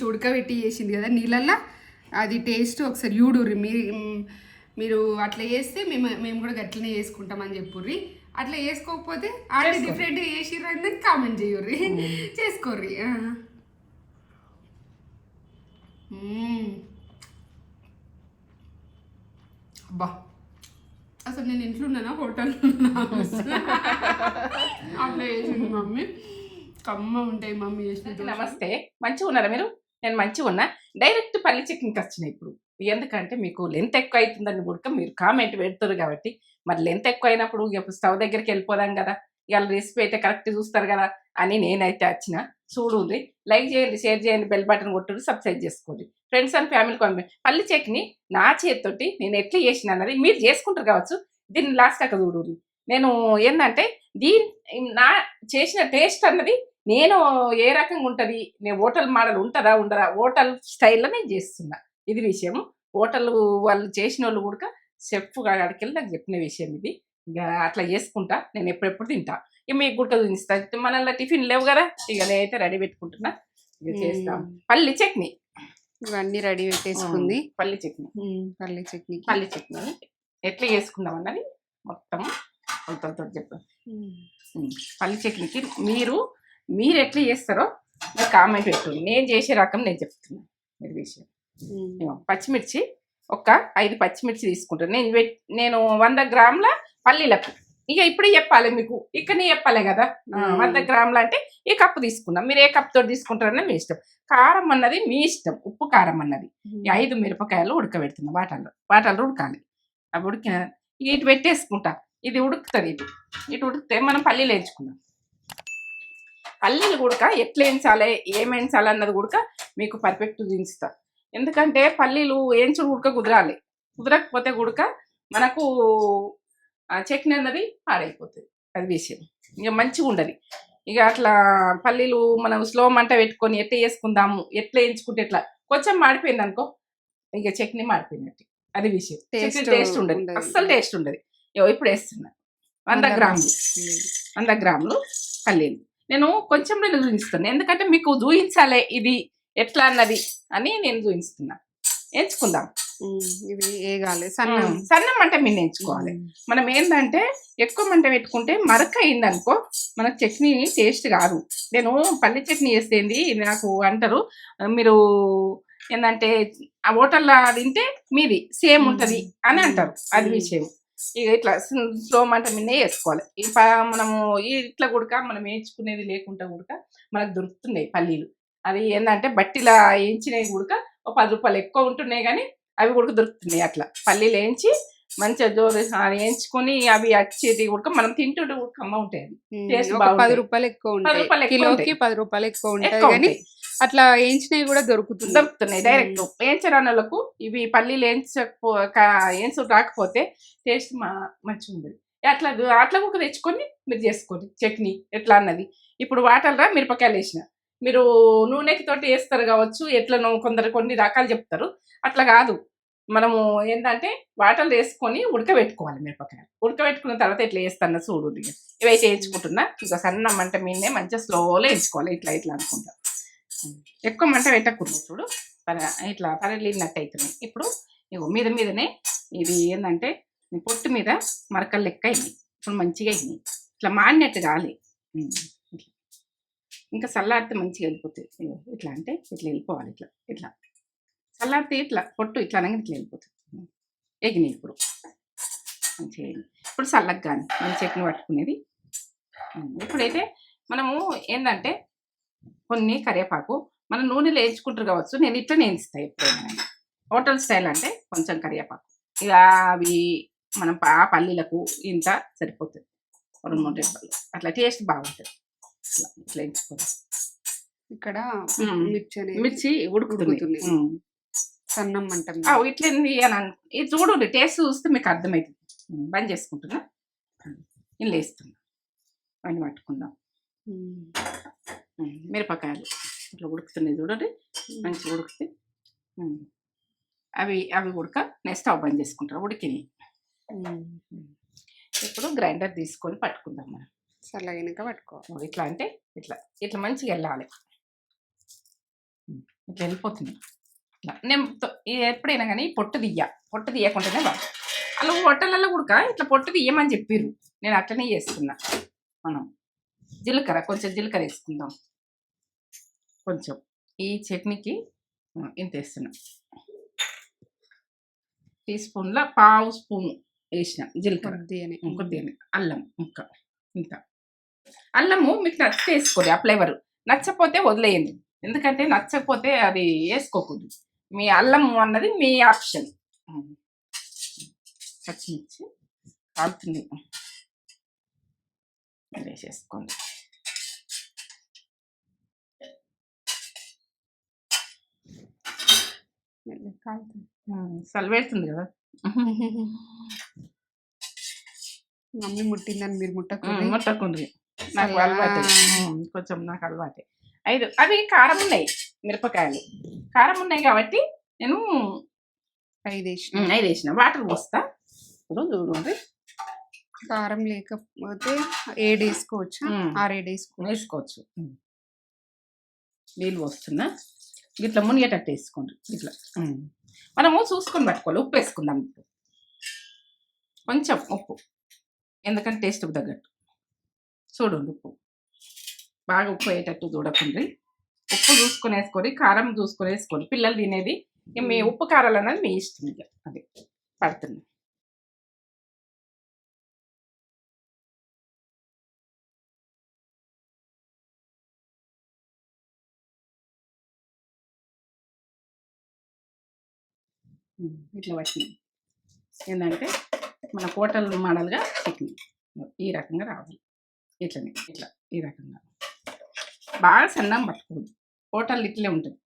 ఉడకబెట్టి చేసింది కదా నీళ్ళల్లో, అది టేస్ట్ ఒకసారి చూడుర్రి. మీరు అట్లా చేస్తే మేము కూడా గట్లనే చేసుకుంటామని చెప్పుర్రి. అట్లా చేసుకోకపోతే ఆల్రెడీ డిఫరెంట్గా చేసిర్రు అని కామెంట్ చేయుర్రి, చేసుకోర్రి. అబ్బా అసలు నేను ఇంట్లో ఉన్నానా హోటల్ అట్లా చేసింది మమ్మీ. కమ్మ ఉంటాయి మమ్మీ చేసిన. నమస్తే, మంచిగా ఉన్నారా మీరు? నేను మంచిగా ఉన్నా. డైరెక్ట్ పల్లి చికెన్కి వచ్చినాయి ఇప్పుడు. ఎందుకంటే మీకు లెంత్ ఎక్కువ అవుతుందని కూడా మీరు కామెంట్ పెడతారు కాబట్టి, మరి లెంత్ ఎక్కువ అయినప్పుడు స్టవ్ దగ్గరికి వెళ్ళిపోదాం కదా, ఇవాళ రెసిపీ అయితే కరెక్ట్ చూస్తారు కదా అని నేనైతే వచ్చిన. చూడండి, లైక్ చేయండి, షేర్ చేయండి, బెల్ బటన్ కొట్టుడు, సబ్స్క్రైబ్ చేసుకోండి. Friends and family comment. పల్లి చట్నీ నా చేతితోటి నేను ఎట్లా చేసిన అన్నది మీరు చేసుకుంటారు కావచ్చు. దీన్ని లాస్ట్ అక్కడ చూడండి. నేను ఏంటంటే నా చేసిన టేస్ట్ అన్నది నేను ఏ రకంగా ఉంటుంది, నేను హోటల్ మోడల్ ఉంటుందా ఉండదా, హోటల్ స్టైల్లో నేను చేస్తున్నా. ఇది విషయం. హోటల్ వాళ్ళు చేసిన వాళ్ళు కూడా చెఫ్ అక్కడికి నాకు చెప్పిన విషయం ఇది. ఇక అట్లా చేసుకుంటా నేను ఎప్పుడెప్పుడు తింటా. ఇక మీకు గుడక చూపిస్తా. మనల్ని టిఫిన్ లేవు కదా, ఇక నేనైతే రెడీ పెట్టుకుంటున్నా. ఇక చేస్తాం పల్లి చట్నీ. ఇవన్నీ రెడీ పెట్టేసుకుంది. పల్లి చట్నీ పల్లి చట్నీ ఎట్లా చేసుకుందాం అన్నది మొత్తం కొలతలతో చెప్పాను. పల్లి చట్నీకి మీరు ఎట్లా చేస్తారో మీరు కామెంట్ పెట్టండి. నేను చేసే రకం నేను చెప్తున్నాను. మీరు విషయం పచ్చిమిర్చి ఒక 5 పచ్చిమిర్చి తీసుకుంటాను నేను 100 గ్రాముల పల్లీలకు. ఇక ఇప్పుడు చెప్పాలి మీకు, ఇక్కడనే చెప్పాలి కదా. 100 గ్రాములు అంటే ఈ కప్పు తీసుకున్నాం. మీరు ఏ కప్పు తోటి తీసుకుంటారని మీ ఇష్టం. కారం అన్నది మీ ఇష్టం. ఉప్పు కారం అన్నది 5 మిరపకాయలు ఉడకబెడుతున్నాం. వాటర్లో ఉడకాలి. అవి ఉడికిన ఇటు పెట్టేసుకుంటా. ఇది ఉడుకుతుంది. ఇటు ఉడికితే మనం పల్లీలు వేయించుకుందాం. పల్లీలు ఉడక ఎట్లా వేయించాలి, ఏం వేయించాలి అన్నది కూడా మీకు పర్ఫెక్ట్ చూపిస్తా. ఎందుకంటే పల్లీలు వేయించుడు ఉడక కుదరకపోతే ఉడక మనకు చట్నీ అన్నది పాడైపోతుంది. అది విషయం. ఇక మంచిగా ఉండదు. ఇక అట్లా పల్లీలు మనం స్లో మంట పెట్టుకొని ఎట్లా చేసుకుందాము, ఎట్లా వేయించుకుంటే ఎట్లా కొంచెం మాడిపోయింది అనుకో, ఇక చట్నీ మాడిపోయినట్టు. అది విషయం. టేస్ట్ ఉండదు, అస్సలు టేస్ట్ ఉండదు. ఇప్పుడు వేస్తున్నా 100 గ్రాములు పల్లీలు. నేను కొంచెం నేను చూపిస్తున్నాను, ఎందుకంటే మీకు చూపించాలి ఇది ఎట్లా అన్నది అని నేను చూపిస్తున్నా. ఎంచుకుందాం. ఇవి వేగాలి. సన్న మంట మీద ఎంచుకోవాలి. మనం ఏంటంటే ఎక్కువ మంట పెట్టుకుంటే మరక అయిందనుకో మనకు చట్నీ టేస్ట్ కాదు. నేను పల్లి చట్నీ చేస్తేంది నాకు అంటారు, మీరు ఏంటంటే ఆ హోటల్లో తింటే మీది సేమ్ ఉంటుంది అని అంటారు. అది విషయం. ఇక ఇట్లా స్లో మంట మీద వేసుకోవాలి. మనము ఇట్లా కూడా మనం వేయించుకునేది లేకుండా కూడా మనకు దొరుకుతున్నాయి పల్లీలు. అవి ఏంటంటే బట్టిలా వేయించినవి కూడా ఒక 10 రూపాయలు ఎక్కువ ఉంటున్నాయి, కానీ అవి కూడా దొరుకుతున్నాయి. అట్లా పల్లీలు వేయించి మంచిగా జోరు వేయించుకొని అవి వచ్చేది కూడా మనం తింటుంటే కూడా అమ్మ ఉంటాయి. టేస్ట్ 10 రూపాయలు ఎక్కువ ఉంటాయి, కిలోకి 10 రూపాయలు ఎక్కువ ఉంటాయి, కానీ అట్లా వేయించినవి కూడా దొరుకుతున్నాయి డైరెక్ట్. వేయించడాలకు ఇవి పల్లీలు వేయించు రాకపోతే టేస్ట్ మంచిగా ఉండదు. అట్లా కూడా తెచ్చుకొని మీరు చేసుకోండి చట్నీ ఎట్లా అన్నది. ఇప్పుడు వాటర్లో మిరపకాయలు వేసిన, మీరు నూనెకి తోటి వేస్తారు కావచ్చు, ఎట్లా కొన్ని రకాలు చెప్తారు. అట్లా కాదు, మనము ఏంటంటే వాటర్లు వేసుకొని ఉడకబెట్టుకోవాలి. మిరపకాయలు ఉడకబెట్టుకున్న తర్వాత ఎట్లా వేస్తాను చూడు. ఇవైతే వేయించుకుంటున్నా. ఇక సన్న మంట మీదనే మంచిగా స్లోలో వేయించుకోవాలి. ఇట్లా అనుకుంటా. ఎక్కువ మంట పెట్టకూడదు. చూడు ఇట్లా పరలినట్టు అవుతున్నాయి. ఇప్పుడు మీదనే ఇది ఏంటంటే పొట్టు మీద మరకలు లెక్క అయింది. ఇప్పుడు మంచిగా అయింది. ఇట్లా మాడినట్టు కాలి. ఇంకా చల్లారితే మంచిగా వెళ్ళిపోతుంది. ఇట్లా అంటే ఇట్లా వెళ్ళిపోవాలి. ఇట్లా చల్లారితే ఇట్లా పొట్టు ఇట్లా అనగా ఇట్లా వెళ్ళిపోతుంది. ఎగినాయి ఇప్పుడు మంచిగా. ఇప్పుడు చల్లగా కానీ మనం చట్నీ పట్టుకునేది. ఇప్పుడైతే మనము ఏంటంటే కొన్ని కరివేపాకు మనం నూనెలో వేయించుకుంటారు కావచ్చు. నేను ఇట్లా వేయిస్తాను ఎప్పుడైనా. హోటల్ స్టైల్ అంటే కొంచెం కరివేపాకు, ఇక అవి మనం పల్లీలకు ఇంత సరిపోతుంది. 2-3 రెబ్బలు అట్లా టేస్ట్ బాగుంటుంది. ఇట్లా వేయించుకోవాలి. ఇక్కడ మిర్చి ఉడుకుతుంది. సన్నం మంట ఇట్లా ఇది చూడండి, టేస్ట్ చూస్తే మీకు అర్థమవుతుంది. బంద్ చేసుకుంటున్నా. ఇలా వేస్తున్నా. పని పట్టుకుందాం. మిరపకాయలు ఇట్లా ఉడుకుతున్నాయి చూడండి, మంచిగా ఉడికితే అవి ఉడక నేను స్టవ్ బంద్ చేసుకుంటాను. ఉడికినాయి. ఇప్పుడు గ్రైండర్ తీసుకొని పట్టుకుందాం. మనం చల్లగా పట్టుకోవాలి. ఇట్లా అంటే ఇట్లా మంచిగా వెళ్ళాలి. ఇట్లా వెళ్ళిపోతుంది. ఇట్లా నేను ఎప్పుడైనా కానీ పొట్టు తీయకుండానే బాగా అలా హోటళ్ళల్లో కూడా ఇట్లా పొట్టు తీయమని చెప్పిర్రు. నేను అట్లనే చేస్తున్నా. మనం కొంచెం జీలకర్ర వేసుకుందాం. కొంచెం ఈ చట్నీకి ఇంత వేస్తున్నా. టీ స్పూన్ల పావు స్పూన్ వేసిన జీలకర్ర, కొద్దిగానే అల్లం ముక్క ఇంత. అల్లము మీకు నచ్చితే వేసుకోండి, ఆ ఫ్లేవర్. నచ్చకపోతే వదిలేయండి, ఎందుకంటే నచ్చకపోతే అది వేసుకోకూడదు. మీ అల్లం అన్నది మీ ఆప్షన్. పచ్చిమిర్చి కాలుతుంది వేసేసుకోండి. సలివేస్తుంది కదా. మమ్మీ ముట్టిందని మీరు ముట్టకుండ్రి. నాకు అలవాటే, కొంచెం నాకు అలవాటే. అవి కారం ఉన్నాయి, మిరపకాయలు కారం ఉన్నాయి కాబట్టి నేను 5 వేసిన. వాటర్ పోస్తా. ఇప్పుడు చూడండి, కారం లేకపోతే 7 వేసుకోవచ్చు, 6 వేసుకోవచ్చు. నీళ్ళు పోస్తున్నా. ఇట్లా మునిగేటట్టు వేసుకోండి. ఇట్లా మనము చూసుకొని పట్టుకోవాలి. ఉప్పు వేసుకుందాం ఇప్పుడు, కొంచెం ఉప్పు, ఎందుకంటే టేస్ట్కి తగ్గట్టు చూడండి. ఉప్పు బాగా ఉప్పు అయ్యేటట్టు చూడకండి. ఉప్పు చూసుకొని వేసుకొని, కారం చూసుకొని వేసుకోండి. పిల్లలు తినేది మీ ఉప్పు కారాలు అన్నది మీ ఇష్టం. ఇక అది పడుతుంది. ఇట్లా పట్టినాం. ఏంటంటే మన హోటల్ మోడల్గా చట్నీ ఈ రకంగా రావాలి. ఇట్లనే ఇట్లా ఈ రకంగా బాగా సన్నం పట్టుకోదు. హోటల్ ఇట్లే ఉంటుంది.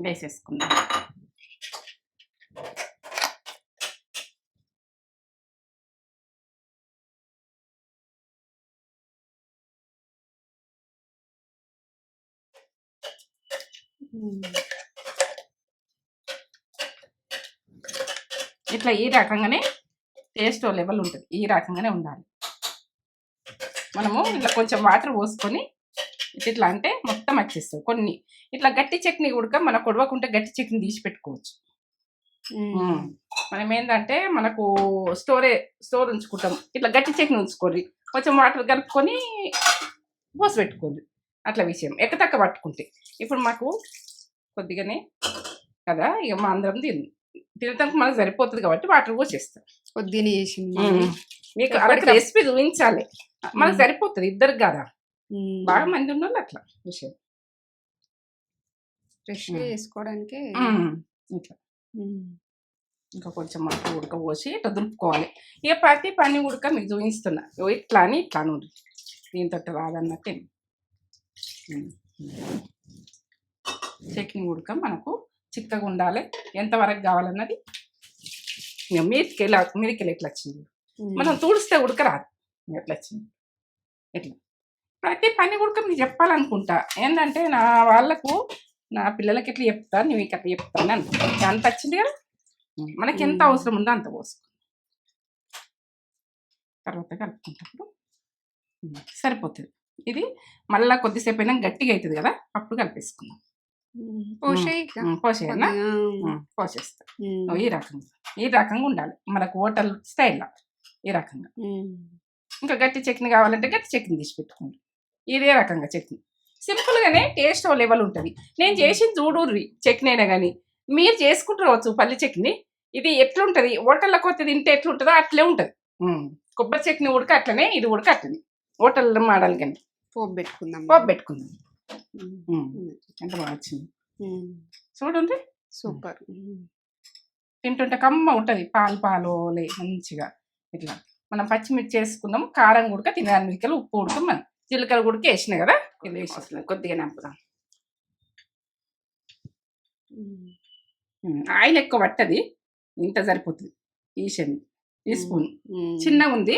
వేసేసుకుందాం. ఇట్లా ఈ రకంగానే టేస్ట్ లెవెల్ ఉంటుంది. ఈ రకంగానే ఉండాలి. మనము ఇట్లా కొంచెం వాటర్ పోసుకొని ఇట్లా అంటే మొత్తం వచ్చేస్తుంది. కొన్ని ఇట్లా గట్టి చట్నీ కూడా మన కొడవకుంటే గట్టి చట్నీ తీసి పెట్టుకోవచ్చు. మనం ఏంటంటే మనకు స్టోర్ ఉంచుకుంటాం. ఇట్లా గట్టి చట్నీ ఉంచుకోండి, కొంచెం వాటర్ కలుపుకొని పోసి పెట్టుకోండి. అట్లా విషయం ఎక్కతక్క పట్టుకుంటే. ఇప్పుడు మాకు కొద్దిగానే కదా, ఇక మా అందరం తినటానికి మనకు సరిపోతుంది కాబట్టి వాటర్ పోసేస్తాం. కొద్దిగానే చేసింది మీకు అలాగే రెసిపీ చూపించాలి. మనకు సరిపోతుంది, ఇద్దరికి కదా, బాగా మంది ఉన్న అట్లా విషయం ఫ్రెష్ చేసుకోవడానికి. ఇట్లా ఇంకా కొంచెం మనకు ఉడక పోసి ఇట్లా దులుపుకోవాలి. ఇక ప్రతి పని ఉడక మీకు చూపిస్తున్నా. ఇట్లా అని ఇట్లా నుండి దీంతో రాదన్నట్టు. చట్నీ ఉడక మనకు చిక్కగా ఉండాలి. ఎంతవరకు కావాలన్నది మీదికెళ్ళి ఎట్లా వచ్చింది. మనం తుడిస్తే ఉడక రాదు. ఎట్లా వచ్చింది ఎట్లా ప్రతి పని ఉడక మీకు చెప్పాలనుకుంటా. ఏంటంటే నా వాళ్ళకు, నా పిల్లలకి ఎట్లా చెప్తాను, నీకు ఎట్లా చెప్తాను అనుకుంటా. అంత వచ్చింది కదా, మనకి ఎంత అవసరం ఉందో అంత పోసుకో. తర్వాత కలుపుకుంటప్పుడు సరిపోతుంది. ఇది మళ్ళీ కొద్దిసేపు అయినా గట్టిగా అవుతుంది కదా, అప్పుడు కలిపేసుకుందాం. పోసేయన్నా పోసేస్తా. ఈ రకంగా ఉండాలి మనకు హోటల్ స్టైల్లో. ఈ రకంగా ఇంకా గట్టి చట్నీ కావాలంటే గట్టి చట్నీ తీసి పెట్టుకోండి. ఇదే రకంగా చట్నీ సింపుల్గానే టేస్ట్ లెవెల్ ఉంటుంది. నేను చేసింది చూడుర్రి చట్నీ అయినా కానీ మీరు చేసుకుంటారు పల్లి చట్నీ. ఇది ఎట్లుంటుంది, హోటల్లో కొత్త తింటే ఎట్లుంటుందో అట్లే ఉంటుంది. కొబ్బరి చట్నీ ఉడక అట్లనే, ఇది ఉడక అట్లనే. హోటల్లో మాడాలి కానీ పోపు పెట్టుకుందాం. ఎంత బాగా వచ్చింది చూడండి. సూపర్. తింటుంటే కమ్మ ఉంటుంది. పాలు మంచిగా. ఇట్లా మనం పచ్చిమిర్చి వేసుకుందాం, కారం ఉడక, తినడానికి ఉప్పు ఉడక, మనం జీలకర్ర ఉడక వేసిన కదా, ఇది వేసేస్తున్నాం. కొద్దిగా నింపుదాం. ఆయిల్ ఎక్కువ పట్టది, ఇంత సరిపోతుంది. ఈ స్పూన్ చిన్నగా ఉంది.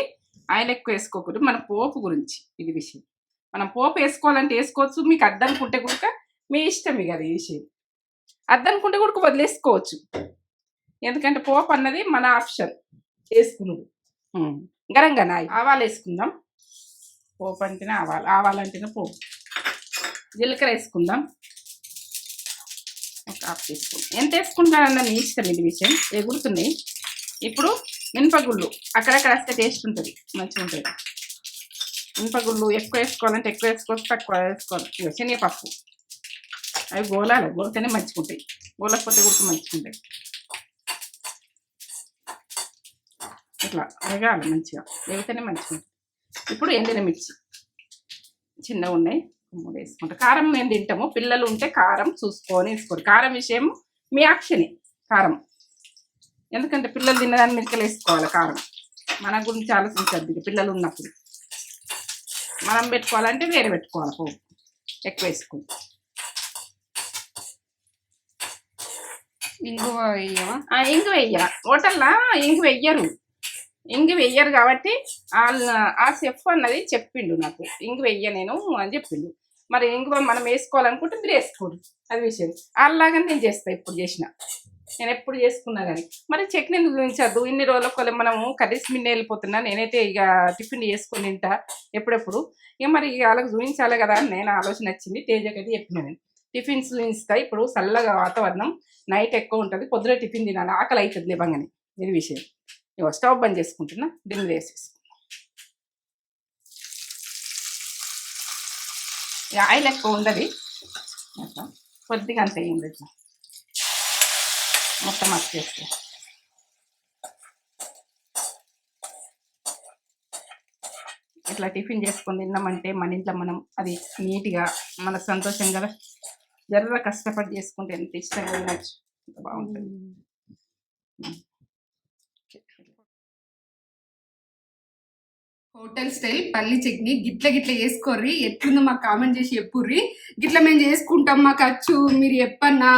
ఆయిల్ ఎక్కువ వేసుకోకూడదు. మన పోపు గురించి ఇది విషయం. మనం పోపు వేసుకోవాలంటే వేసుకోవచ్చు. మీకు అద్దనుకుంటే కూడా మీ ఇష్టం. ఇక అది విషయం అద్దనుకుంటే కూడా వదిలేసుకోవచ్చు. ఎందుకంటే పోపు అన్నది మన ఆప్షన్ వేసుకున్నాడు. గరంగా ఆవాలు వేసుకుందాం. పోపు అంటేనే ఆవాలు, ఆవాలంటేనే పోపు. జీలకర్ర వేసుకుందాం. ఒక హాఫ్ టీ స్పూన్. ఎంత వేసుకుంటానన్న మీ ఇష్టం, ఇది విషయం. ఎగురుతున్నాయి. ఇప్పుడు మినపగుళ్ళు అక్కడక్కడ వేస్తే టేస్ట్ ఉంటుంది, మంచిగా ఉంటుంది. మినపగుళ్ళు ఎక్కువ వేసుకోవాలంటే ఎక్కువ వేసుకోవచ్చు, తక్కువ వేసుకోవాలి. ఇక శనగపప్పు అవి గోలాలి, గోలితేనే మంచిగా ఉంటాయి. గోలకపోతే కూడా మంచిగా ఉంటాయి. ఇట్లా వేగాలి, మంచిగా వేగితేనే మంచిగా ఉంటుంది. ఇప్పుడు ఎండిన మిర్చి చిన్నగా ఉన్నాయి, 3 వేసుకుంటా. కారం మేము తింటాము, పిల్లలు ఉంటే కారం చూసుకొని వేసుకోండి. కారం విషయం మీ ఆప్షనే కారం, ఎందుకంటే పిల్లలు తిన్నదాన్ని మిరకలు వేసుకోవాలి. కారం మన గురించి ఆలోచించద్దు. పిల్లలు ఉన్నప్పుడు మనం పెట్టుకోవాలంటే వేరే పెట్టుకోవాలి, పోపు ఎక్కువ వేసుకుని. ఇంగువ వేయవా? ఇంగు వెయ్య, హోటల్లో ఇంగు వెయ్యరు. ఇంగు వెయ్యరు కాబట్టి ఆ చెఫ్ అన్నది చెప్పిండు నాకు, ఇంగు వెయ్య నేను అని చెప్పిండు. మరి ఇంగువ మనం వేసుకోవాలనుకుంటే మీరు వేసుకోరు, అది విషయం. అలాగని నేను చేస్తాను, ఇప్పుడు చేసిన. నేను ఎప్పుడు చేసుకున్నా కానీ. మరి చట్నీ చూపించద్దు. ఇన్ని రోజులకు మనము కర్రీస్ మిన్న వెళ్ళిపోతున్నా. నేనైతే ఇక టిఫిన్ చేసుకుని తింటా ఎప్పుడెప్పుడు. ఇక మరి వాళ్ళకి చూపించాలి కదా అని నేను ఆలోచన వచ్చింది. తేజకైతే చెప్పిన నేను టిఫిన్స్ చూపిస్తా. ఇప్పుడు చల్లగా వాతావరణం, నైట్ ఎక్కువ ఉంటుంది, పొద్దున టిఫిన్ తినాలి, ఆకలి అవుతుంది లేవంగానే, ఇది విషయం. ఇక స్టవ్ బంద్ చేసుకుంటున్నా, దీన్ని వేసేసి. ఆయిల్ ఎక్కువ ఉండదు, అట్లా కొద్దిగా అంత అయ్యింది. ఇట్లా మొత్తం వచ్చేస్తే ఇట్లా టిఫిన్ చేసుకొని తిన్నామంటే మన ఇంట్లో మనం అది నీట్గా మనకు సంతోషం కదా. జర్ర కష్టపడి చేసుకుంటే ఎంత ఇష్టంగా తినచ్చు, ఎంత బాగుంటుంది. హోటల్ స్టైల్ పల్లి చట్నీ గిట్ల గిట్ల వేసుకోర్రి. ఎట్లుందో మాకు కామెంట్ చేసి చెప్పుర్రి. గిట్ల మేము చేసుకుంటాం, మాకు వచ్చు, మీరు ఎప్పన్నా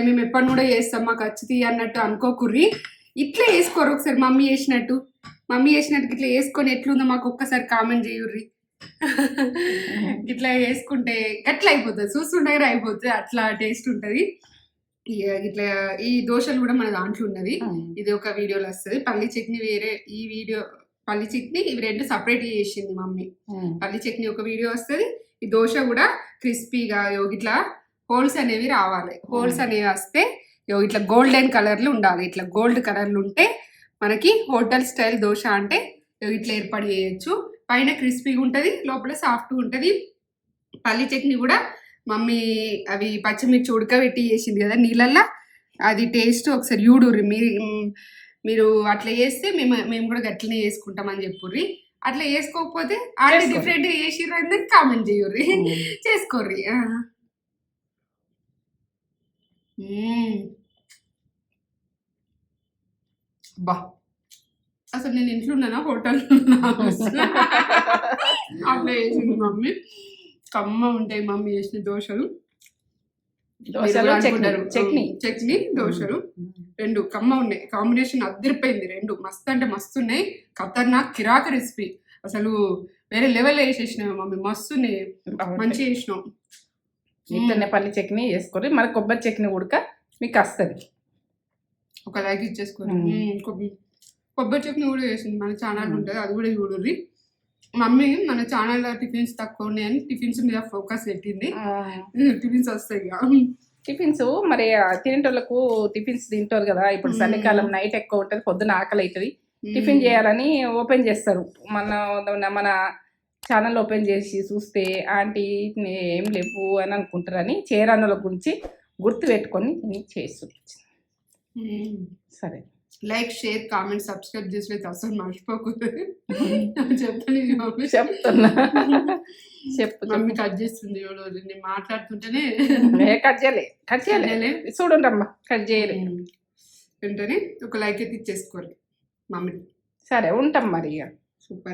మేము ఎప్పని కూడా చేస్తాం, మాకు వచ్చి అన్నట్టు అనుకోకుర్రి. ఇట్లా వేసుకోరు, ఒకసారి మమ్మీ చేసినట్టు ఇట్లా వేసుకొని ఎట్లుందో మాకు ఒక్కసారి కామెంట్ చేయుర్రి. ఇట్లా వేసుకుంటే గట్ల అయిపోతుంది, చూస్తుంటే అయిపోతుంది, అట్లా టేస్ట్ ఉంటుంది. ఇట్లా ఈ దోశలు కూడా మన దాంట్లో ఉన్నది. ఇది ఒక వీడియోలో వస్తుంది. పల్లి చట్నీ వేరే, ఈ వీడియో పల్లి చట్నీ ఇవి 2 సపరేట్ చేసింది మమ్మీ. పల్లి చట్నీ ఒక వీడియో వస్తుంది, ఈ దోశ కూడా క్రిస్పీగా ఇట్లా హోల్స్ అనేవి రావాలి. హోల్స్ అనేవి వస్తే ఇట్లా గోల్డెన్ కలర్లు ఉండాలి. ఇట్లా గోల్డ్ కలర్లు ఉంటే మనకి హోటల్ స్టైల్ దోశ అంటే ఇట్లా ఏర్పాటు చేయొచ్చు. పైన క్రిస్పీగా ఉంటుంది, లోపల సాఫ్ట్గా ఉంటుంది. పల్లి చట్నీ కూడా మమ్మీ అవి పచ్చిమిర్చి ఉడకబెట్టి చేసింది కదా నీళ్ళల్లో, అది టేస్ట్ ఒకసారి చూడుర్రి. మీరు అట్లా చేస్తే మేము కూడా గట్లనే చేసుకుంటామని చెప్పుర్రి. అట్లా చేసుకోకపోతే ఆల్రెడీ డిఫరెంట్ చేసిర్రు కామెంట్ చేయుర్రి, చేసుకోర్రి. బా అసలు నేను ఇంట్లో ఉన్నానా హోటల్ అట్లా చేసింది మమ్మీ. కమ్మ ఉంటాయి మమ్మీ చేసిన దోశలు. చట్నీ దోశలు 2 కమ్మ ఉన్నాయి. కాంబినేషన్ అదిరిపోయింది. 2 మస్తు అంటే మస్తు ఉన్నాయి. ఖతర్నాక్ కిరాక్ రెసిపీ, అసలు వేరే లెవెల్ వేసేసినావు మమ్మీ, మస్తు మంచిగా చేసినావు. ఇట్లనే పల్లి చట్నీ వేసుకోరు, మరి కొబ్బరి చట్నీ ఉడక మీకు వస్తుంది. ఒక లైక్ ఇచ్చేసుకోరు. కొబ్బరి చట్నీ కూడా వేసింది, మన ఛానల్ ఉంటుంది, అది కూడా చూడుర్రి. మమ్మీ మన ఛానల్లో టిఫిన్స్ తక్కువ ఉన్నాయని టిఫిన్స్ మీద ఫోకస్ పెట్టింది. టిఫిన్స్ వస్తాయి టిఫిన్స్ మరి తినేటోళ్ళకు టిఫిన్స్ తింటారు కదా. ఇప్పుడు చలికాలం నైట్ ఎక్కువ ఉంటుంది, పొద్దున ఆకలి అవుతుంది, టిఫిన్ చేయాలని ఓపెన్ చేస్తారు. మన ఛానల్ ఓపెన్ చేసి చూస్తే ఆంటీ ఏం లేవు అని అనుకుంటారని చేరానుల గురించి గుర్తు పెట్టుకొని చేస్తుంది. సరే, లైక్, షేర్, కామెంట్, సబ్స్క్రైబ్ చేసి అసలు మర్చిపోకూడదు. చెప్తున్నా మమ్మీ కట్ చేస్తుంది, నేను మాట్లాడుతుంటేనే కట్ చేయలే చూడండి అమ్మా, కట్ చేయలే వెంటనే ఒక లైక్ అయితే ఇచ్చేసుకోరు మమ్మీ. సరే ఉంటాం మరి. సూపర్.